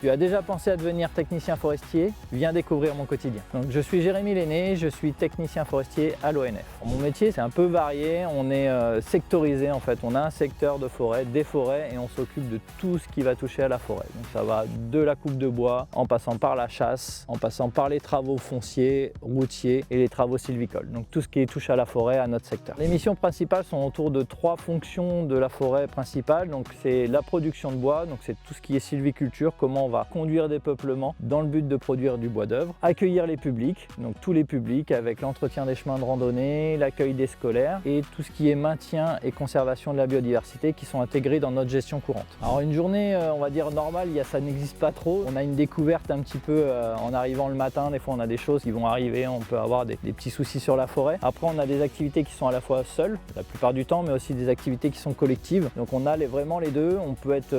Tu as déjà pensé à devenir technicien forestier? Viens découvrir mon quotidien. Donc, je suis Jérémy Lenné, je suis technicien forestier à l'ONF. Mon métier, c'est un peu varié, on est sectorisé en fait. On a un secteur de forêt, des forêts, et on s'occupe de tout ce qui va toucher à la forêt. Donc ça va de la coupe de bois, en passant par la chasse, en passant par les travaux fonciers, routiers et les travaux sylvicoles. Donc tout ce qui touche à la forêt, à notre secteur. Les missions principales sont autour de 3 fonctions de la forêt principale. Donc c'est la production de bois, donc c'est tout ce qui est sylviculture, comment on va conduire des peuplements dans le but de produire du bois d'œuvre, accueillir les publics, donc tous les publics avec l'entretien des chemins de randonnée, l'accueil des scolaires et tout ce qui est maintien et conservation de la biodiversité qui sont intégrés dans notre gestion courante. Alors une journée, on va dire normale, ça n'existe pas trop. On a une découverte un petit peu en arrivant le matin, des fois on a des choses qui vont arriver, on peut avoir des petits soucis sur la forêt. Après on a des activités qui sont à la fois seules, la plupart du temps, mais aussi des activités qui sont collectives. Donc on a vraiment les deux, on peut être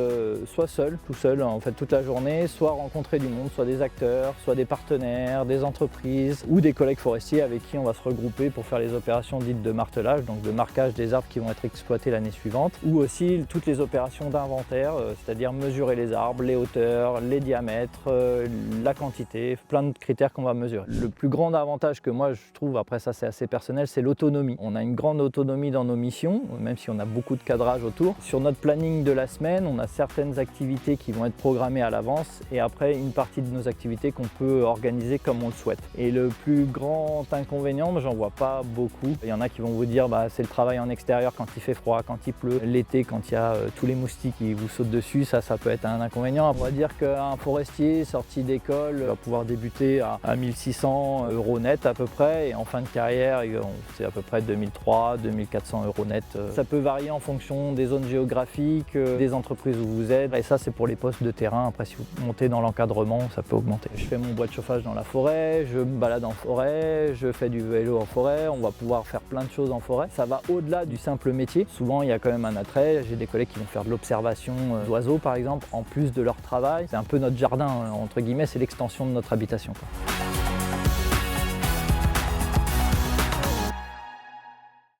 soit seul, tout seul en fait toute la journée, soit rencontrer du monde, soit des acteurs, soit des partenaires, des entreprises ou des collègues forestiers avec qui on va se regrouper pour faire les opérations dites de martelage, donc de marquage des arbres qui vont être exploités l'année suivante, ou aussi toutes les opérations d'inventaire, c'est-à-dire mesurer les arbres, les hauteurs, les diamètres, la quantité, plein de critères qu'on va mesurer. Le plus grand avantage que moi je trouve, après ça c'est assez personnel, c'est l'autonomie. On a une grande autonomie dans nos missions, même si on a beaucoup de cadrage autour. Sur notre planning de la semaine, on a certaines activités qui vont être programmées à l'avance et après une partie de nos activités qu'on peut organiser comme on le souhaite. Et le plus grand inconvénient, j'en vois pas beaucoup. Il y en a qui vont vous dire c'est le travail en extérieur quand il fait froid, quand il pleut, l'été quand il y a tous les moustiques qui vous sautent dessus, ça peut être un inconvénient. On va dire qu'un forestier sorti d'école va pouvoir débuter à 1600 € net à peu près et en fin de carrière c'est à peu près 2300-2400 € net. Ça peut varier en fonction des zones géographiques, des entreprises où vous êtes et ça c'est pour les postes de terrain. Après si vous montez dans l'encadrement, ça peut augmenter. Je fais mon bois de chauffage dans la forêt, je me balade en forêt, je fais du vélo en forêt, on va pouvoir faire plein de choses en forêt. Ça va au-delà du simple métier. Souvent il y a quand même un attrait, j'ai des collègues qui vont faire de l'observation d'oiseaux par exemple, en plus de leur travail. C'est un peu notre jardin, entre guillemets, c'est l'extension de notre habitation, quoi.